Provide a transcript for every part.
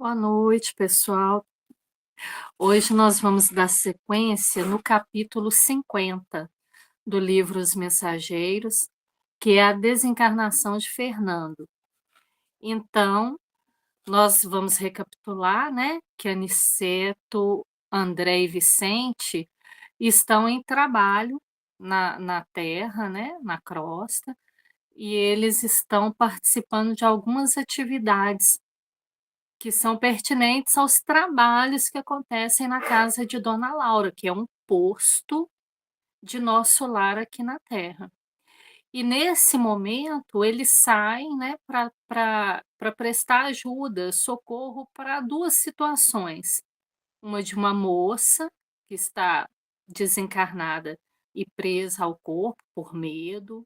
Boa noite, pessoal. Hoje nós vamos dar sequência no capítulo 50 do livro Os Mensageiros, que é a desencarnação de Fernando. Então, nós vamos recapitular, né, que Aniceto, André e Vicente estão em trabalho na Terra, né, na crosta, e eles estão participando de algumas atividades que são pertinentes aos trabalhos que acontecem na casa de Dona Laura, que é um posto de nosso lar aqui na Terra. E nesse momento eles saem, né, para prestar ajuda, socorro para 2 situações. Uma de uma moça que está desencarnada e presa ao corpo por medo,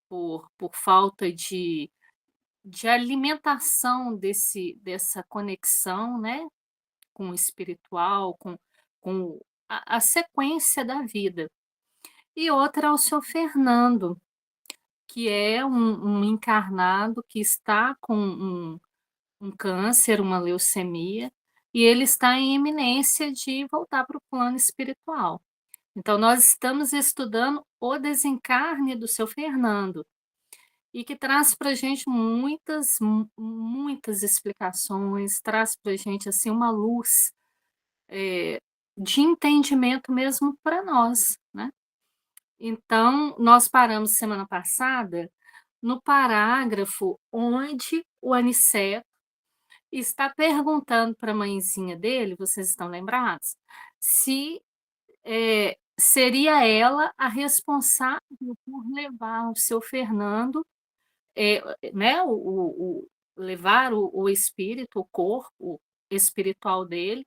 por falta de alimentação dessa conexão, né, com o espiritual, com a sequência da vida. E outra é o seu Fernando, que é um encarnado que está com um câncer, uma leucemia, e ele está em iminência de voltar para o plano espiritual. Então, nós estamos estudando o desencarne do seu Fernando, e que traz para a gente muitas explicações, traz para a gente assim, uma luz de entendimento mesmo para nós, né. Então, nós paramos semana passada no parágrafo onde o Aniceto está perguntando para a mãezinha dele, vocês estão lembrados? Se, seria ela a responsável por levar o seu Fernando, né, levar o espírito, o corpo espiritual dele,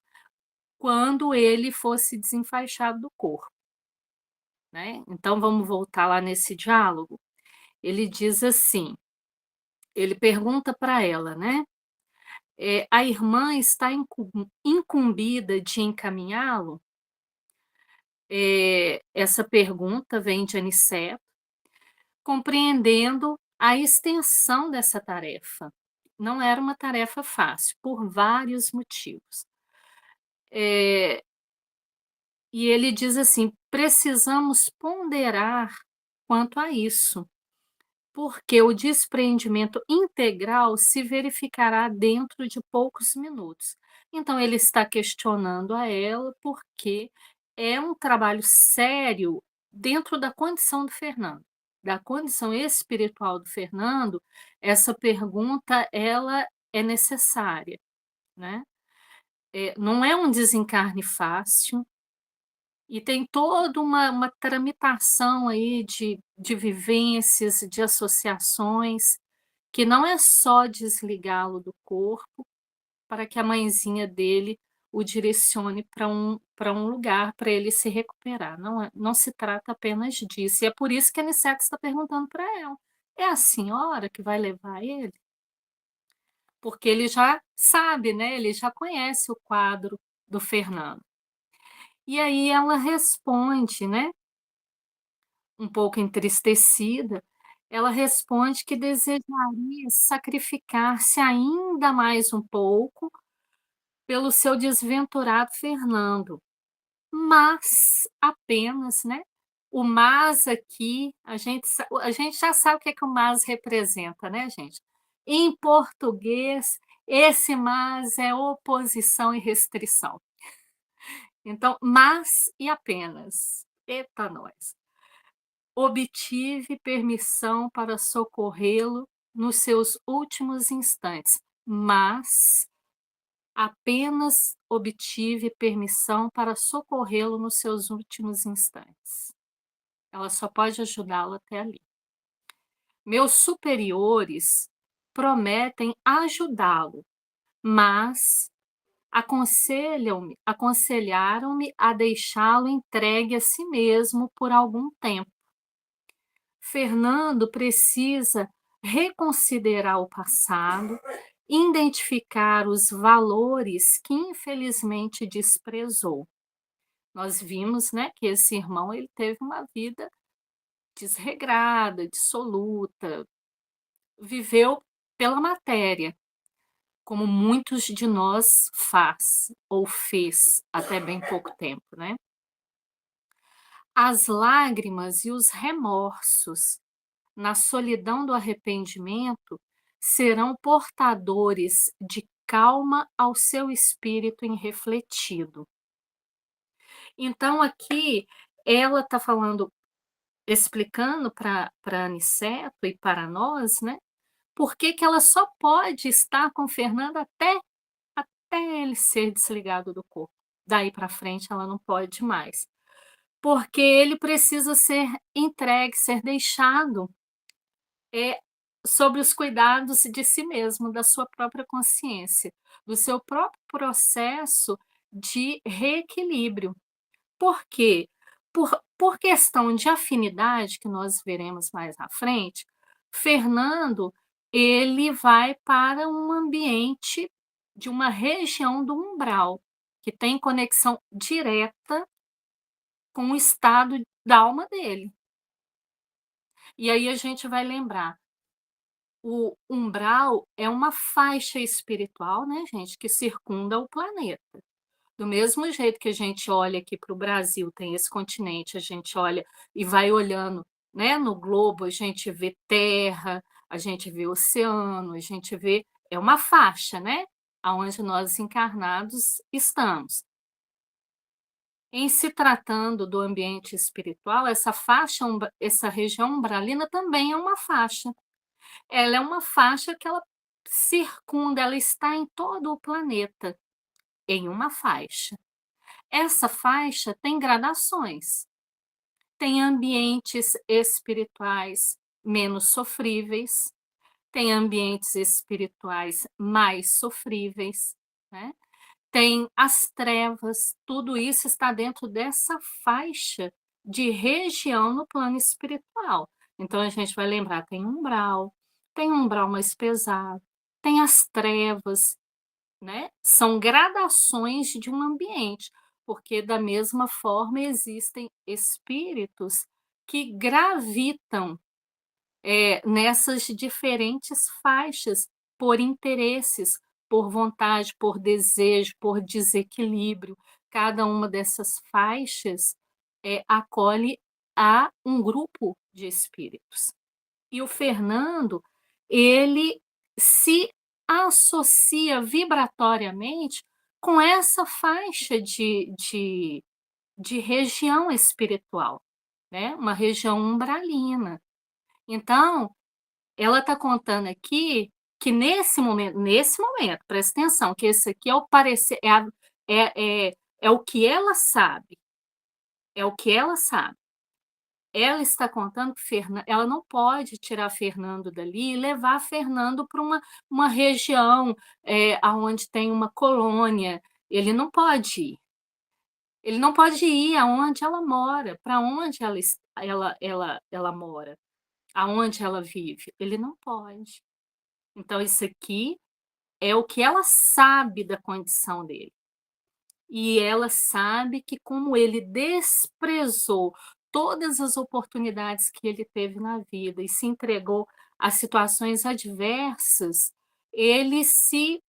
quando ele fosse desenfaixado do corpo. Né? Então vamos voltar lá nesse diálogo. Ele diz assim, ele pergunta para ela, né? A irmã está incumbida de encaminhá-lo? Essa pergunta vem de Aniceto, compreendendo a extensão dessa tarefa. Não era uma tarefa fácil, por vários motivos. E ele diz assim: precisamos ponderar quanto a isso, porque o despreendimento integral se verificará dentro de poucos minutos. Então, ele está questionando a ela, porque é um trabalho sério dentro da condição do Fernando, da condição espiritual do Fernando. Essa pergunta ela é necessária, né? Não é um desencarne fácil, e tem toda uma tramitação aí de vivências, de associações, que não é só desligá-lo do corpo para que a mãezinha dele o direcione para um lugar para ele se recuperar. Não se trata apenas disso. E é por isso que a Aniceto está perguntando para ela: é a senhora que vai levar ele? Porque ele já sabe, né? Ele já conhece o quadro do Fernando. E aí ela responde, né? Um pouco entristecida, ela responde que desejaria sacrificar-se ainda mais um pouco pelo seu desventurado Fernando, mas apenas, né? O mas aqui, a gente já sabe o que é que o mas representa, né, gente? Em português, esse mas é oposição e restrição. Então, mas e apenas. Eita, nós. Obtive permissão para socorrê-lo nos seus últimos instantes, mas apenas obtive permissão para socorrê-lo nos seus últimos instantes. Ela só pode ajudá-lo até ali. Meus superiores prometem ajudá-lo, mas aconselharam-me a deixá-lo entregue a si mesmo por algum tempo. Fernando precisa reconsiderar o passado, identificar os valores que infelizmente desprezou. Nós vimos, né, que esse irmão ele teve uma vida desregrada, dissoluta, viveu pela matéria, como muitos de nós faz ou fez até bem pouco tempo, né. As lágrimas e os remorsos na solidão do arrependimento serão portadores de calma ao seu espírito irrefletido. Então aqui ela está falando, explicando para Aniceto e para nós, né, por que que ela só pode estar com Fernando até ele ser desligado do corpo. Daí para frente ela não pode mais, porque ele precisa ser entregue, ser deixado, é sobre os cuidados de si mesmo, da sua própria consciência, do seu próprio processo de reequilíbrio. Por quê? Por questão de afinidade, que nós veremos mais à frente, Fernando, ele vai para um ambiente de uma região do umbral, que tem conexão direta com o estado da alma dele. E aí a gente vai lembrar, o umbral é uma faixa espiritual, né, gente, que circunda o planeta. Do mesmo jeito que a gente olha aqui para o Brasil, tem esse continente, a gente olha e vai olhando, né, no globo, a gente vê terra, a gente vê oceano, a gente vê, é uma faixa, né, aonde nós encarnados estamos. Em se tratando do ambiente espiritual, essa faixa essa região umbralina também é uma faixa. Ela é uma faixa que ela circunda, ela está em todo o planeta, em uma faixa. Essa faixa tem gradações, tem ambientes espirituais menos sofríveis, tem ambientes espirituais mais sofríveis, né, tem as trevas, tudo isso está dentro dessa faixa de região no plano espiritual. Então a gente vai lembrar, tem um umbral mais pesado, tem as trevas, né, são gradações de um ambiente, porque da mesma forma existem espíritos que gravitam, nessas diferentes faixas por interesses, por vontade, por desejo, por desequilíbrio. Cada uma dessas faixas, acolhe a um grupo de espíritos. E o Fernando, ele se associa vibratoriamente com essa faixa de região espiritual, né, uma região umbralina. Então, ela está contando aqui que nesse momento, presta atenção, que esse aqui é o parecer, é o que ela sabe, é o que ela sabe. Ela está contando que ela não pode tirar Fernando dali e levar Fernando para uma região, aonde tem uma colônia, ele não pode ir. Ele não pode ir aonde ela mora, para onde ela mora, aonde ela vive, ele não pode. Então isso aqui é o que ela sabe da condição dele. E ela sabe que como ele desprezou todas as oportunidades que ele teve na vida e se entregou a situações adversas, ele se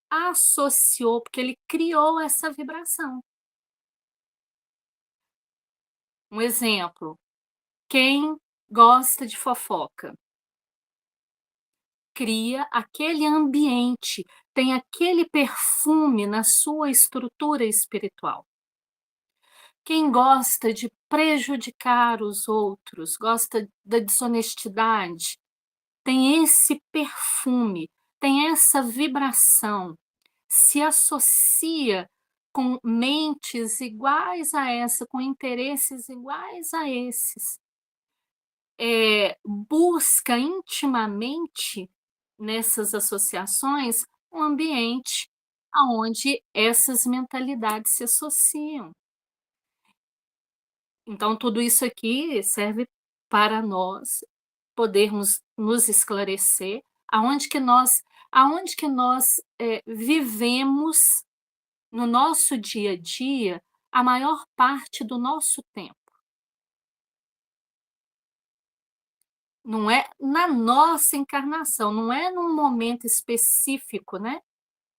associou, porque ele criou essa vibração. Um exemplo, quem gosta de fofoca, cria aquele ambiente, tem aquele perfume na sua estrutura espiritual. Quem gosta de prejudicar os outros, gosta da desonestidade, tem esse perfume, tem essa vibração, se associa com mentes iguais a essa, com interesses iguais a esses, busca intimamente nessas associações um ambiente aonde essas mentalidades se associam. Então tudo isso aqui serve para nós podermos nos esclarecer aonde que nós, vivemos no nosso dia a dia a maior parte do nosso tempo. não é na nossa encarnação, não é num momento específico, né,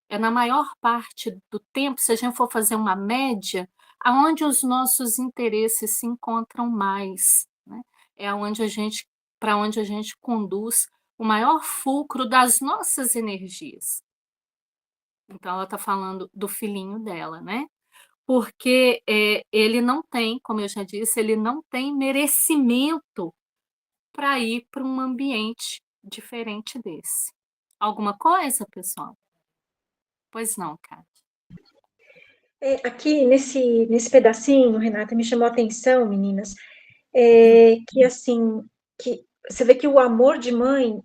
é na maior parte do tempo, se a gente for fazer uma média, aonde os nossos interesses se encontram mais, né, é aonde a gente para onde a gente conduz o maior fulcro das nossas energias. Então ela está falando do filhinho dela, né, porque, ele não tem, como eu já disse, ele não tem merecimento para ir para um ambiente diferente desse. Alguma coisa, pessoal? Pois não, Kátia. Aqui nesse pedacinho, Renata, me chamou a atenção, meninas, que assim, que você vê que o amor de mãe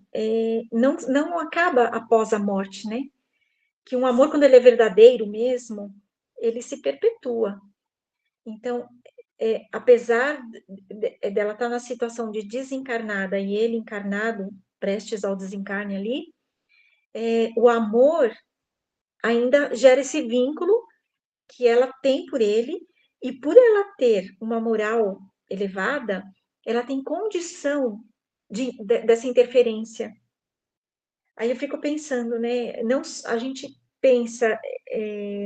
não acaba após a morte, né? Que um amor, quando ele é verdadeiro mesmo, ele se perpetua. Então, apesar dela estar na situação de desencarnada e ele encarnado, prestes ao desencarne ali, o amor ainda gera esse vínculo que ela tem por ele, e por ela ter uma moral elevada, ela tem condição dessa interferência. Aí eu fico pensando, né? Não, a gente pensa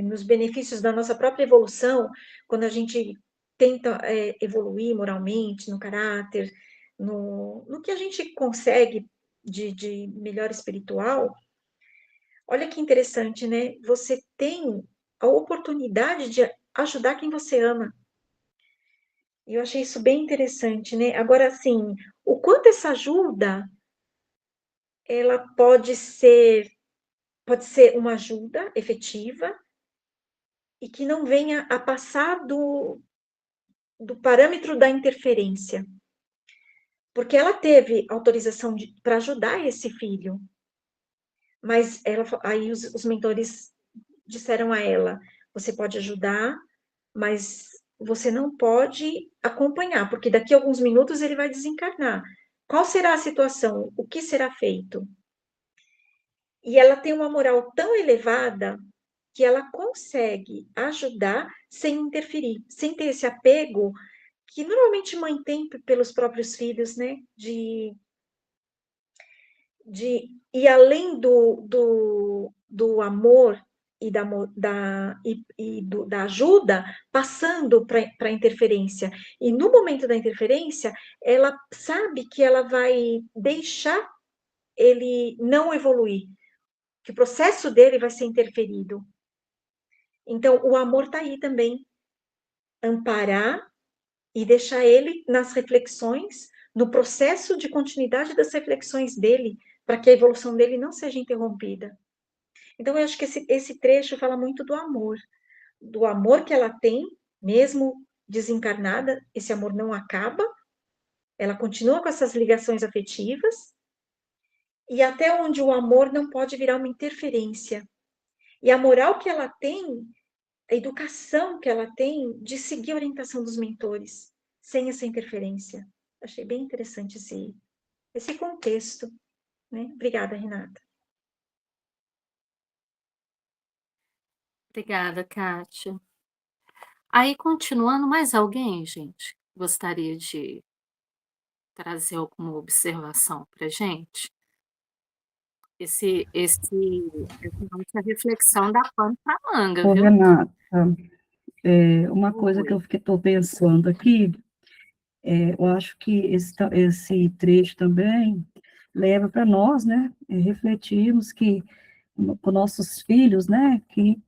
nos benefícios da nossa própria evolução, quando a gente tenta evoluir moralmente, no caráter, no que a gente consegue de melhor espiritual. Olha que interessante, né? Você tem a oportunidade de ajudar quem você ama. E eu achei isso bem interessante, né? Agora, assim, o quanto essa ajuda, ela pode ser uma ajuda efetiva e que não venha a passar do parâmetro da interferência. Porque ela teve autorização para ajudar esse filho, mas aí os mentores disseram a ela: você pode ajudar, mas você não pode acompanhar, porque daqui a alguns minutos ele vai desencarnar. Qual será a situação? O que será feito? E ela tem uma moral tão elevada que ela consegue ajudar sem interferir, sem ter esse apego que normalmente mãe tem pelos próprios filhos, né? De ir além do amor da ajuda, passando para a interferência. E no momento da interferência, ela sabe que ela vai deixar ele não evoluir, que o processo dele vai ser interferido. Então, o amor está aí também, amparar e deixar ele nas reflexões, no processo de continuidade das reflexões dele, para que a evolução dele não seja interrompida. Então, eu acho que esse trecho fala muito do amor que ela tem, mesmo desencarnada, esse amor não acaba, ela continua com essas ligações afetivas, e até onde o amor não pode virar uma interferência. E a moral que ela tem, a educação que ela tem de seguir a orientação dos mentores, sem essa interferência. Achei bem interessante esse contexto, né? Obrigada, Renata. Obrigada, Kátia. Aí, continuando, mais alguém, gente, gostaria de trazer alguma observação para gente? Realmente a reflexão da pano para manga, Ô, viu? Renata, uma coisa que Oi. eu estou pensando aqui, eu acho que esse trecho também leva para nós, né, refletirmos que com nossos filhos, né, que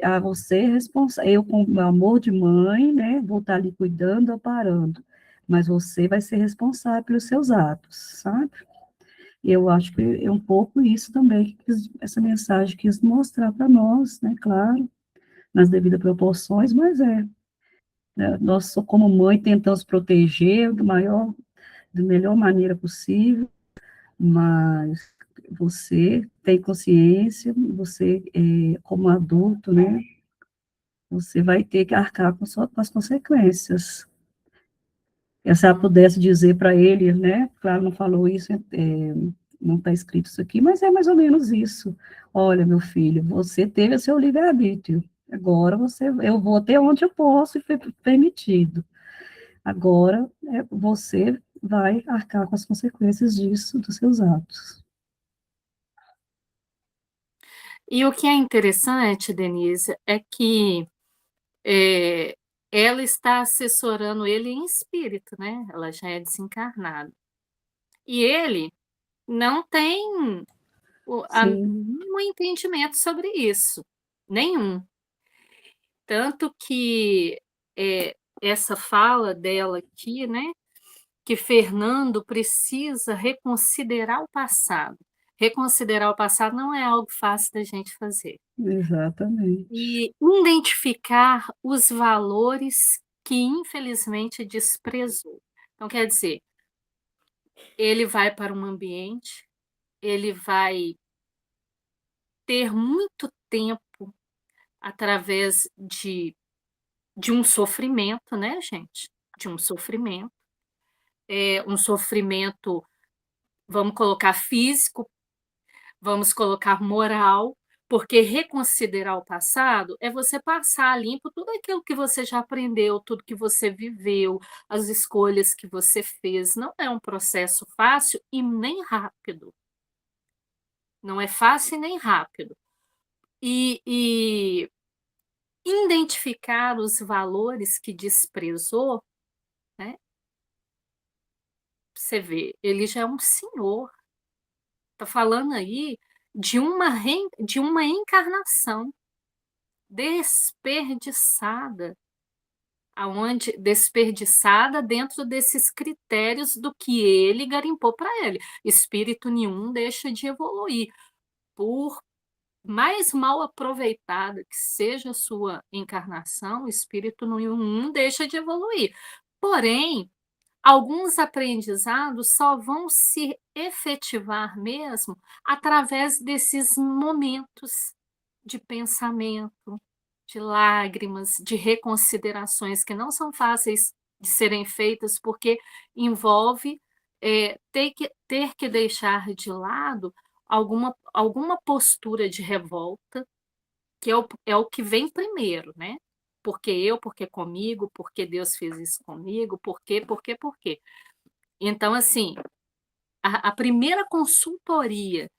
a você é responsável, eu com o amor de mãe, né, vou estar ali cuidando, parando, mas você vai ser responsável pelos seus atos, sabe? Eu acho que é um pouco isso também, que essa mensagem quis mostrar para nós, né, claro, nas devidas proporções, mas né, nós, como mãe, tentamos proteger da melhor maneira possível, mas você tem consciência, você, como adulto, né, você vai ter que arcar com as consequências. Se ela pudesse dizer para ele, né, claro, não falou isso, não está escrito isso aqui, mas é mais ou menos isso. Olha, meu filho, você teve o seu livre-arbítrio, agora eu vou até onde eu posso e foi permitido. Agora, você vai arcar com as consequências disso, dos seus atos. E o que é interessante, Denise, é que eh, ela está assessorando ele em espírito, né? Ela já é desencarnada. E ele não tem Sim, mínimo entendimento sobre isso, nenhum. Tanto que essa fala dela aqui, né? Que Fernando precisa reconsiderar o passado. Reconsiderar o passado não é algo fácil da gente fazer. exatamente. E identificar os valores que infelizmente desprezou. Então, quer dizer, ele vai para um ambiente, ele vai ter muito tempo através de um sofrimento, né, gente? De um sofrimento. Um sofrimento, vamos colocar físico, vamos colocar moral, porque reconsiderar o passado é você passar a limpo tudo aquilo que você já aprendeu, tudo que você viveu, as escolhas que você fez. Não é um processo fácil e nem rápido. Não é fácil e nem rápido. E identificar os valores que desprezou, né? Você vê, ele já é um senhor. Está falando aí de uma encarnação desperdiçada, aonde desperdiçada dentro desses critérios do que ele garimpou para ele. Espírito nenhum deixa de evoluir, por mais mal aproveitada que seja a sua encarnação, espírito nenhum deixa de evoluir. Porém, alguns aprendizados só vão se efetivar mesmo através desses momentos de pensamento, de lágrimas, de reconsiderações que não são fáceis de serem feitas, porque envolve ter que deixar de lado alguma postura de revolta, que é o que vem primeiro, né? Porque comigo, porque Deus fez isso comigo, por quê? Então, assim, a primeira consultoria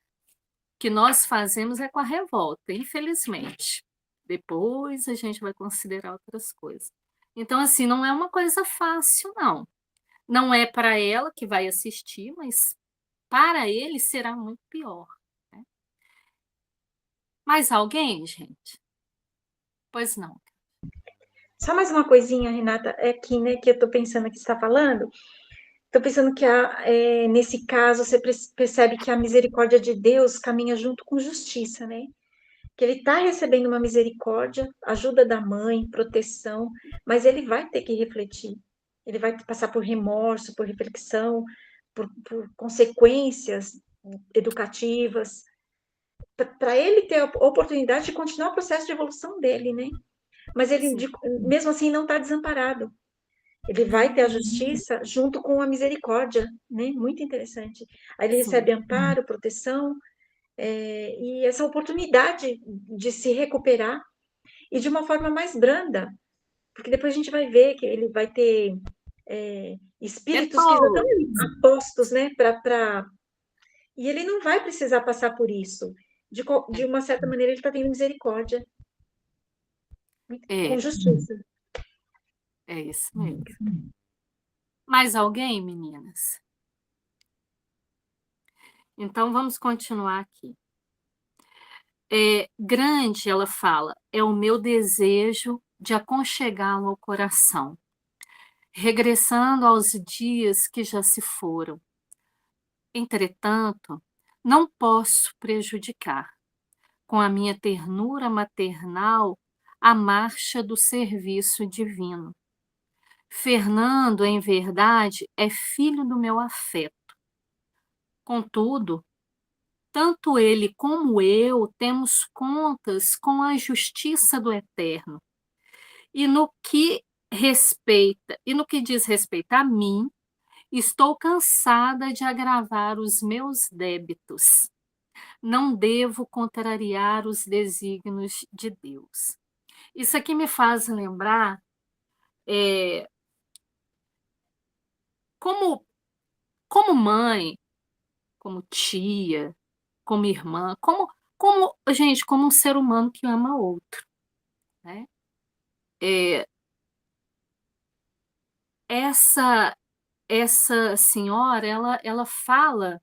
que nós fazemos é com a revolta, infelizmente. Depois a gente vai considerar outras coisas. Então, assim, não é uma coisa fácil, não. Não é para ela que vai assistir, mas para ele será muito pior, né. Mais alguém, gente? Pois não. Só mais uma coisinha, Renata, é aqui, né, que eu tô pensando aqui, você está falando. Estou pensando que nesse caso você percebe que a misericórdia de Deus caminha junto com justiça, né? Que ele está recebendo uma misericórdia, ajuda da mãe, proteção, mas ele vai ter que refletir. Ele vai passar por remorso, por reflexão, por consequências educativas, para ele ter a oportunidade de continuar o processo de evolução dele, né? Mas ele, Sim. mesmo assim, não está desamparado. Ele vai ter a justiça junto com a misericórdia, né? Muito interessante. Aí ele Sim. recebe amparo, proteção, e essa oportunidade de se recuperar e de uma forma mais branda, porque depois a gente vai ver que ele vai ter espíritos que já estão Depois. apostos, né? E ele não vai precisar passar por isso. De uma certa maneira, ele está tendo misericórdia, com É, justiça. é isso mesmo. Mais alguém, meninas? Então vamos continuar aqui. Grande, ela fala, é o meu desejo de aconchegá-lo ao coração, regressando aos dias que já se foram. Entretanto, não posso prejudicar, com a minha ternura maternal, a marcha do serviço divino. Fernando, em verdade, é filho do meu afeto. Contudo, tanto ele como eu temos contas com a justiça do Eterno. E no que diz respeito a mim, estou cansada de agravar os meus débitos. Não devo contrariar os desígnios de Deus. Isso aqui me faz lembrar como como mãe, como tia, como irmã, gente, como um ser humano que ama outro, né. Eh, essa essa senhora, ela fala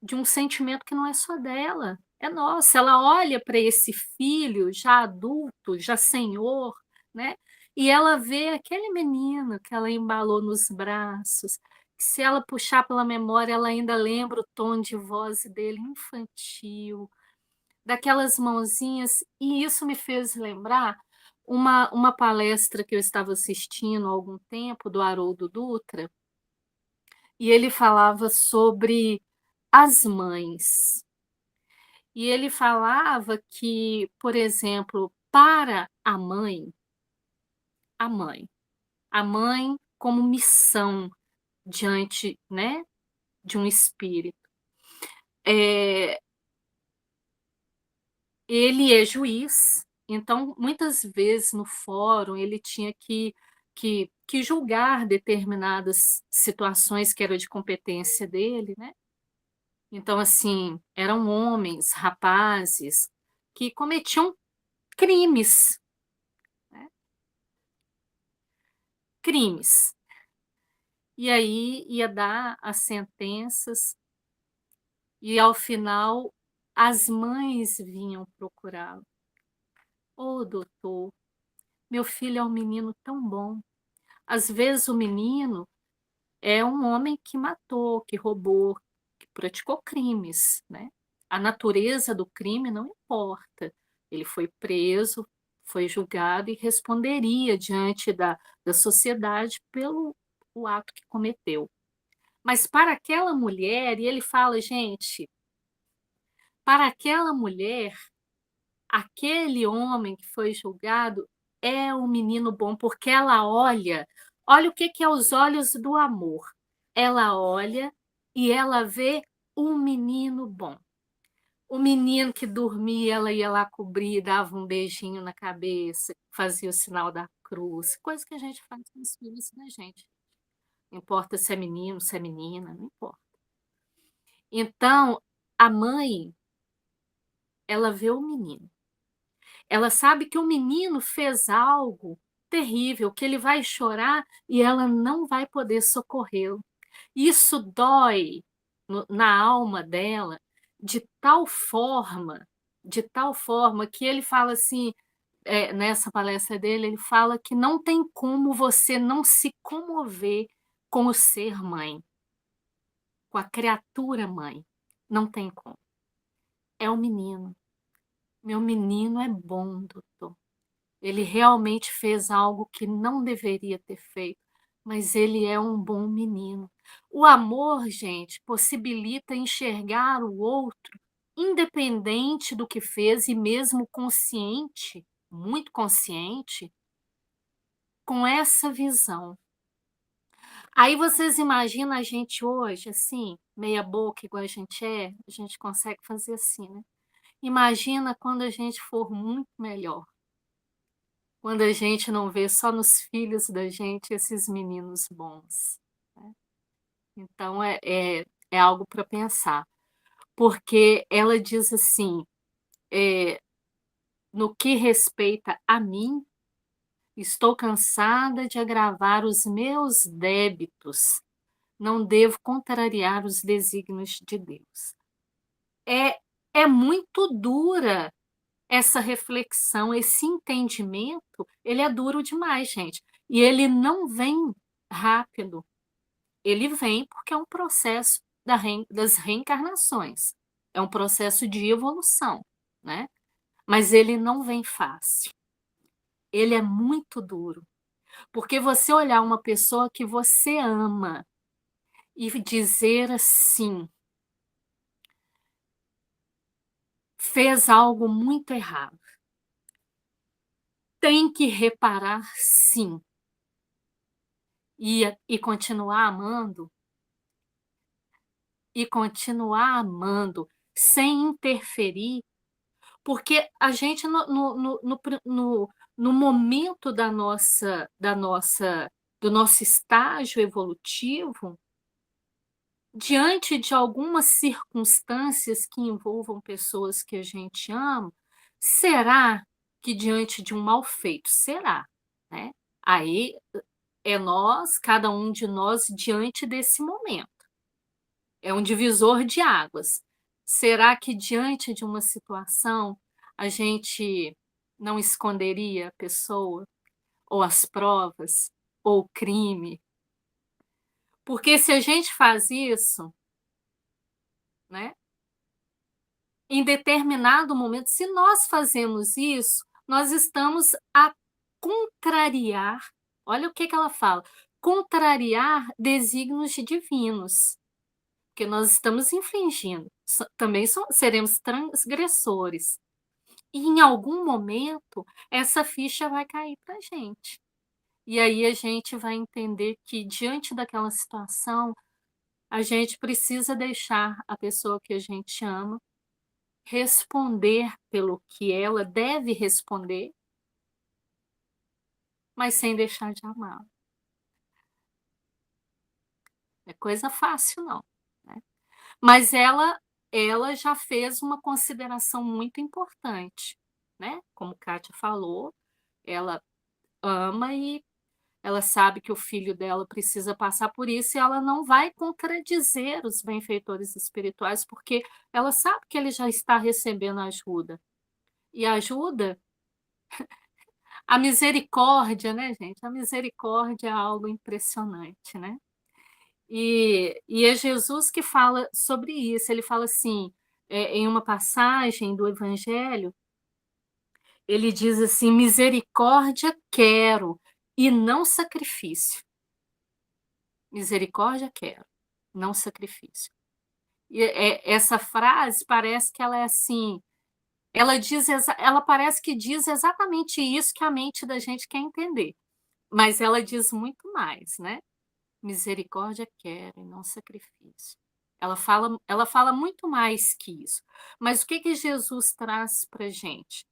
de um sentimento que não é só dela, é nosso. Ela olha para esse filho já adulto, já senhor, né, e ela vê aquele menino que ela embalou nos braços, que se ela puxar pela memória, ela ainda lembra o tom de voz dele infantil, daquelas mãozinhas, e isso me fez lembrar uma palestra que eu estava assistindo há algum tempo, do Haroldo Dutra, e ele falava sobre as mães. E ele falava que, por exemplo, para a mãe a mãe como missão diante, né, de um espírito, eh, ele é juiz, então muitas vezes no fórum ele tinha que julgar determinadas situações que era de competência dele, né. Então, assim, eram homens, rapazes, que cometiam crimes, né, crimes. E aí ia dar as sentenças e, ao final, as mães vinham procurá-lo: "Ô doutor, meu filho é um menino tão bom". Às vezes o menino é um homem que matou, que roubou, que praticou crimes, né. A natureza do crime não importa. Ele foi preso, foi julgado e responderia diante da sociedade pelo o ato que cometeu. Mas para aquela mulher, e ele fala: "Gente, para aquela mulher, aquele homem que foi julgado é um menino bom", porque ela olha o que que é os olhos do amor. Ela olha e ela vê um menino bom. O menino que dormia, ela ia lá cobrir, dava um beijinho na cabeça, fazia o sinal da cruz, coisa que a gente faz com os filhos da gente. Não importa se é menino, se é menina, não importa. Então, a mãe, ela vê o menino. Ela sabe que o menino fez algo terrível, que ele vai chorar e ela não vai poder socorrê-lo. Isso dói na alma dela de tal forma que ele fala assim, nessa palestra dele, ele fala que não tem como você não se comover com o ser mãe, com a criatura mãe. Não tem como. É o menino. Meu menino é bom, doutor. Ele realmente fez algo que não deveria ter feito, mas ele é um bom menino. O amor, gente, possibilita enxergar o outro, independente do que fez e mesmo consciente, muito consciente, com essa visão. Aí vocês imaginam a gente hoje, assim, meia boca igual a gente consegue fazer assim, né. Imagina quando a gente for muito melhor. Quando a gente não vê só nos filhos da gente esses meninos bons, né. Então é algo para pensar, porque ela diz assim, eh: "No que respeita a mim, estou cansada de agravar os meus débitos, não devo contrariar os desígnios de Deus". É é muito dura essa reflexão, esse entendimento, ele é duro demais, gente. E ele não vem rápido, ele vem porque é um processo das reencarnações, é um processo de evolução, né. Mas ele não vem fácil, ele é muito duro, porque você olhar uma pessoa que você ama e dizer assim: "Fez algo muito errado, tem que reparar sim", e continuar amando, sem interferir, porque a gente no momento da nossa do nosso estágio evolutivo, diante de algumas circunstâncias que envolvam pessoas que a gente ama, será que diante de um mal feito será, né, aí é nós, cada um de nós, diante desse momento. É um divisor de águas. Será que diante de uma situação a gente não esconderia a pessoa, ou as provas, ou o crime? Porque se a gente faz isso, né, em determinado momento, se nós fazemos isso, nós estamos a contrariar, olha o que que ela fala, contrariar desígnios divinos. Porque nós estamos infringindo, também seremos transgressores. E em algum momento, essa ficha vai cair para a gente. E aí a gente vai entender que, diante daquela situação, a gente precisa deixar a pessoa que a gente ama responder pelo que ela deve responder, mas sem deixar de amá-la. Não é coisa fácil, não, né? Mas ela já fez uma consideração muito importante, né, como Kátia falou, ela ama e ela sabe que o filho dela precisa passar por isso e ela não vai contradizer os benfeitores espirituais, porque ela sabe que ele já está recebendo ajuda. E ajuda, a misericórdia, né, gente, a misericórdia é algo impressionante, né. E é Jesus que fala sobre isso, ele fala assim, em uma passagem do evangelho, ele diz assim: "Misericórdia quero, e não sacrifício. Misericórdia quero, não sacrifício". E, essa frase parece que ela é assim, ela parece que diz exatamente isso que a mente da gente quer entender, mas ela diz muito mais, né. Misericórdia quero e não sacrifício. Ela fala muito mais que isso. Mas o que que Jesus traz pra gente?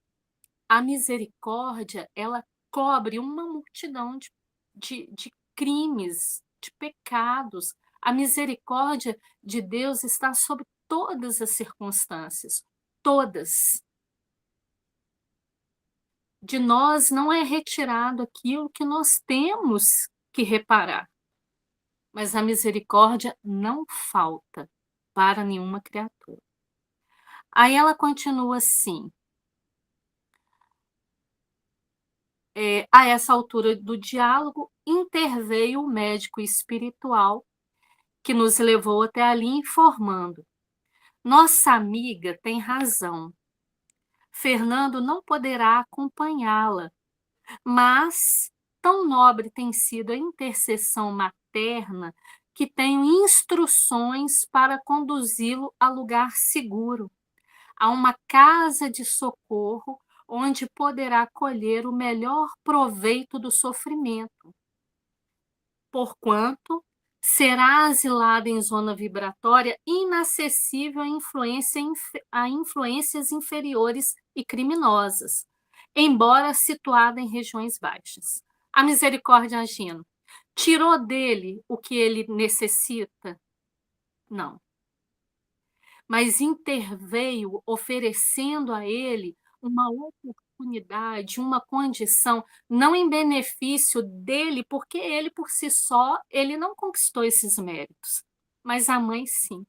A misericórdia, ela cobre uma multidão de crimes, de pecados. A misericórdia de Deus está sobre todas as circunstâncias, todas. De nós não é retirado aquilo que nós temos que reparar. Mas a misericórdia não falta para nenhuma criatura. Aí ela continua assim: a essa altura do diálogo, interveio o médico espiritual que nos levou até ali, informando: "Nossa amiga tem razão. Fernando não poderá acompanhá-la, mas tão nobre tem sido a intercessão materna que tenho instruções para conduzi-lo a lugar seguro, a uma casa de socorro onde poderá colher o melhor proveito do sofrimento, porquanto será asilado em zona vibratória inacessível a influências inferiores e criminosas, embora situada em regiões baixas. A misericórdia agindo, tirou dele o que ele necessita? Não, mas interveio oferecendo a ele uma oportunidade, uma condição, não em benefício dele, porque ele por si só, ele não conquistou esses méritos, mas a mãe sim,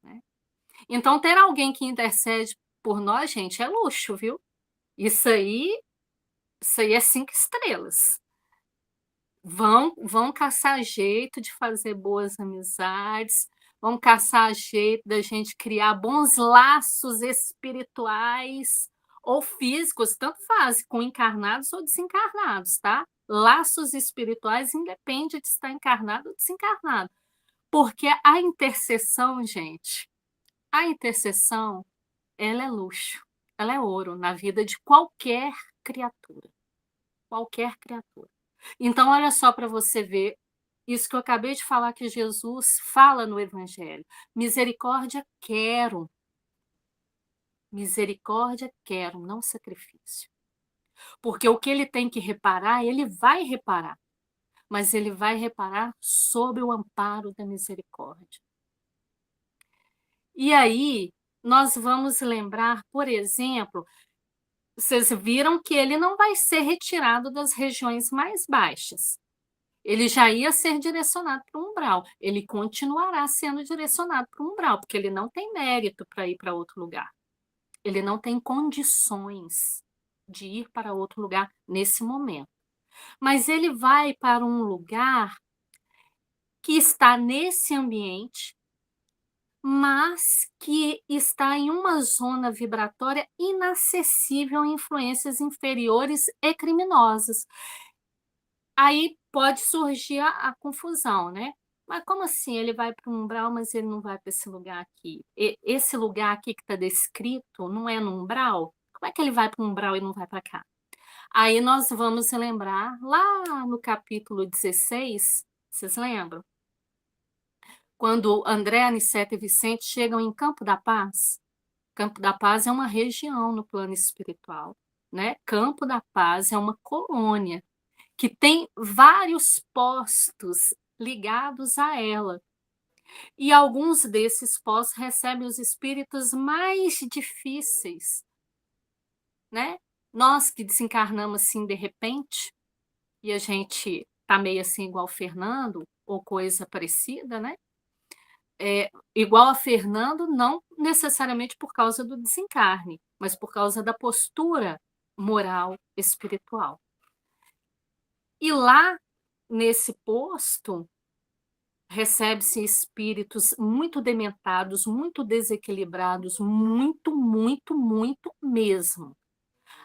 né. Então ter alguém que intercede por nós, gente, é luxo, viu. Isso aí isso aí é 5 estrelas. Vão caçar jeito de fazer boas amizades, vão caçar jeito da gente criar bons laços espirituais ou físicos, tanto faz, com encarnados ou desencarnados, tá. Laços espirituais independe de estar encarnado ou desencarnado, porque a intercessão, gente, a intercessão, ela é luxo, ela é ouro na vida de qualquer criatura, qualquer criatura. Então, olha só para você ver isso que eu acabei de falar que Jesus fala no Evangelho: misericórdia quero, não sacrifício. Porque o que ele tem que reparar, ele vai reparar, mas ele vai reparar sob o amparo da misericórdia. E aí, nós vamos lembrar, por exemplo, vocês viram que ele não vai ser retirado das regiões mais baixas. Ele já ia ser direcionado para o umbral. Ele continuará sendo direcionado para o umbral, porque ele não tem mérito para ir para outro lugar. Ele não tem condições de ir para outro lugar nesse momento. Mas ele vai para um lugar que está nesse ambiente, mas que está em uma zona vibratória inacessível a influências inferiores e criminosas. Aí pode surgir a confusão, né? Mas como assim? Ele vai para o umbral, mas ele não vai para esse lugar aqui? Esse lugar aqui que está descrito não é no umbral? Como é que ele vai para o umbral e não vai para cá? Aí nós vamos lembrar lá no capítulo 16, vocês lembram? Quando André, Aniceta e Vicente chegam em Campo da Paz. Campo da Paz é uma região no plano espiritual, né? Campo da Paz é uma colônia que tem vários postos ligados a ela. E alguns desses postos recebem os espíritos mais difíceis, né? Nós que desencarnamos assim de repente, e a gente tá meio assim igual o Fernando, ou coisa parecida, né? Igual a Fernando, não necessariamente por causa do desencarne, mas por causa da postura moral espiritual. E lá, nesse posto, recebe-se espíritos muito dementados, muito desequilibrados, muito mesmo.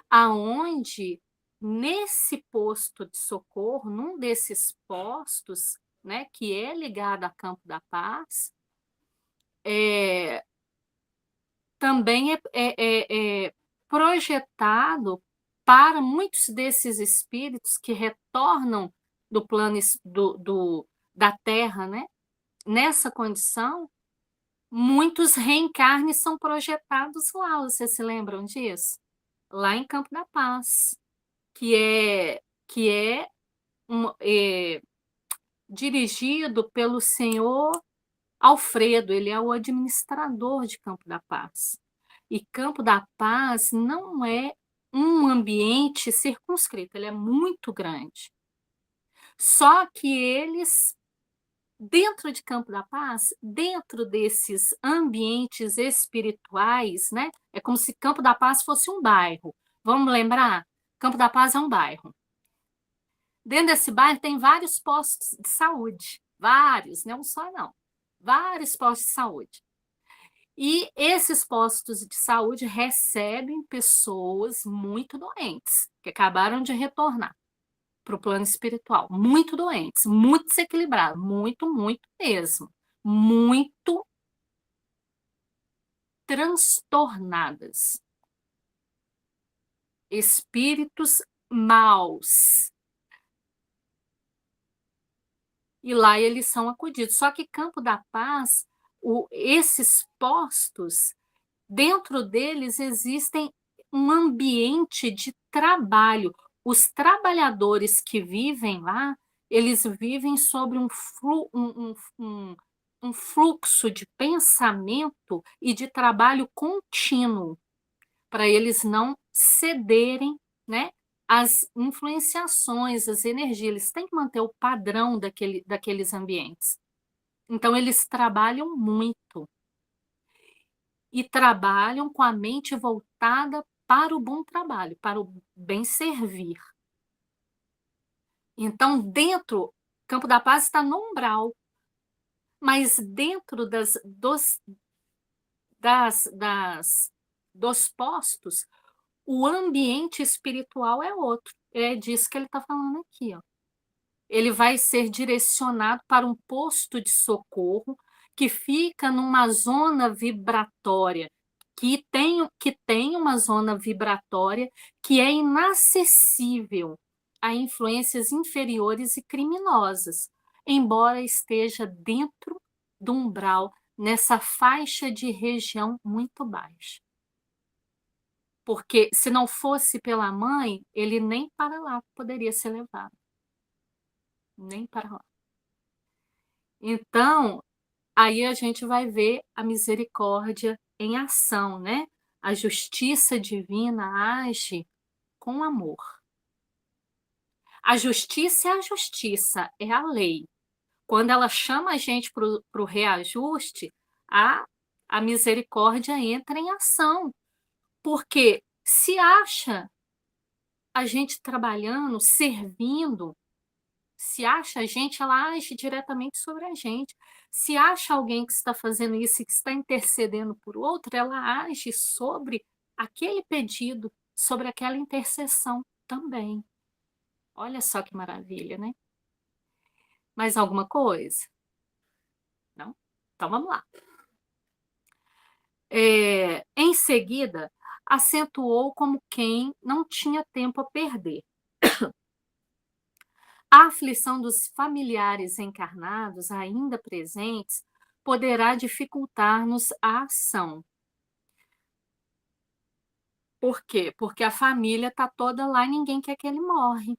Aonde, nesse posto de socorro, num desses postos, né, que é ligado a Campo da Paz, também é projetado para muitos desses espíritos que retornam do plano da Terra, né? Nessa condição, muitos reencarnes são projetados lá, vocês se lembram disso? Lá em Campo da Paz, que é dirigido pelo senhor Alfredo, ele é o administrador de Campo da Paz. E Campo da Paz não é um ambiente circunscrito, ele é muito grande. Só que eles, dentro de Campo da Paz, dentro desses ambientes espirituais, né? É como se Campo da Paz fosse um bairro. Vamos lembrar? Campo da Paz é um bairro. Dentro desse bairro tem vários postos de saúde. Vários, não um só não. Vários postos de saúde. E esses postos de saúde recebem pessoas muito doentes, que acabaram de retornar para o plano espiritual. Muito doentes, muito desequilibrados, muito mesmo. Muito transtornadas. Espíritos maus. E lá eles são acudidos. Só que Campo da Paz, esses postos, dentro deles existem um ambiente de trabalho. Os trabalhadores que vivem lá, eles vivem sobre um fluxo de pensamento e de trabalho contínuo, para eles não cederem, né, às influenciações, às energias. Eles têm que manter o padrão daqueles ambientes. Então, eles trabalham muito e trabalham com a mente voltada para o bom trabalho, para o bem servir. Então, Campo da Paz está no umbral, mas dentro dos postos, o ambiente espiritual é outro. É disso que ele está falando aqui, ó. Ele vai ser direcionado para um posto de socorro que fica numa zona vibratória, que tem uma zona vibratória que é inacessível a influências inferiores e criminosas, embora esteja dentro do umbral, nessa faixa de região muito baixa. Porque se não fosse pela mãe, ele nem para lá poderia ser levado. Nem para lá. Então, aí a gente vai ver a misericórdia em ação, né. A justiça divina age com amor. A justiça é a justiça, é a lei. Quando ela chama a gente para o reajuste, a a misericórdia entra em ação, porque se acha a gente trabalhando, servindo, se acha a gente, ela age diretamente sobre a gente. Se acha alguém que está fazendo isso e que está intercedendo por outro, ela age sobre aquele pedido, sobre aquela intercessão também. Olha só que maravilha, né. Mais alguma coisa? Não? Então vamos lá. Em seguida, acentuou como quem não tinha tempo a perder. A aflição dos familiares encarnados ainda presentes poderá dificultar-nos a ação. Por quê? Porque a família está toda lá e ninguém quer que ele morre.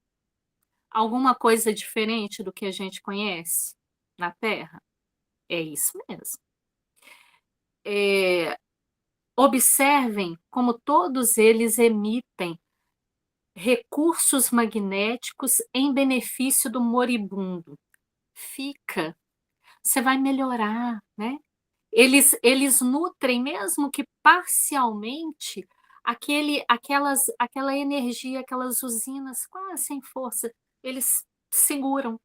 Alguma coisa diferente do que a gente conhece na Terra? É isso mesmo. Eh, Observem como todos eles emitem recursos magnéticos em benefício do moribundo. Fica, você vai melhorar, né. Eles nutrem, mesmo que parcialmente, aquela energia, aquelas usinas quase sem força, eles seguram